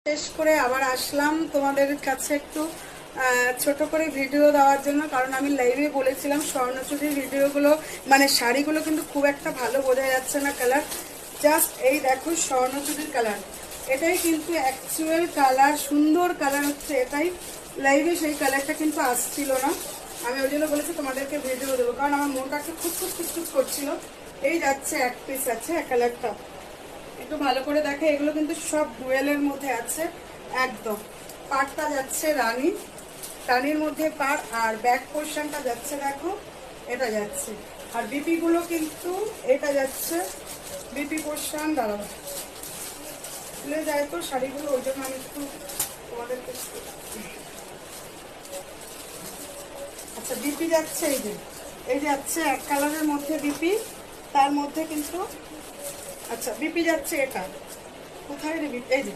শেষ করে আবার আসলাম তোমাদের কাছে একটু ছোট করে ভিডিও দেওয়ার জন্য। কারণ আমি লাইভে বলেছিলাম স্বর্ণচুরির ভিডিওগুলো মানে শাড়িগুলো কিন্তু খুব একটা ভালো বোঝা যাচ্ছে না কালার। জাস্ট এই দেখো স্বর্ণচুরির কালার, এটাই কিন্তু অ্যাকচুয়াল কালার, সুন্দর কালার হচ্ছে এটাই। লাইভে সেই কালারটা কিন্তু আসছিল না, আমি ওই জন্য বলেছি তোমাদেরকে ভিডিও দেবো, কারণ আমার মনটাকে খুব খুঁতখুত করছিল। এই যাচ্ছে এক পিস আছে কালারটা, একটু ভালো করে দেখে। এগুলো কিন্তু সব ডুয়েলের মধ্যে আছে একদম। পাড়টা যাচ্ছে রানী, রানীর মধ্যে পাড়, আর ব্যাক পোর্শনটা যাচ্ছে দেখো এটা যাচ্ছে। আর বিপি গুলো কিন্তু এটা যাচ্ছে বিপি পোর্শন। দাঁড়াবো খুলে যায় তো শাড়িগুলো, ওই জন্য আমি একটু তোমাদেরকে। আচ্ছা বিপি যাচ্ছে, এই যে যাচ্ছে এক কালারের মধ্যে বিপি, তার মধ্যে কিন্তু আচ্ছা বিপি যাচ্ছে এটা কোথায় রে, এই যে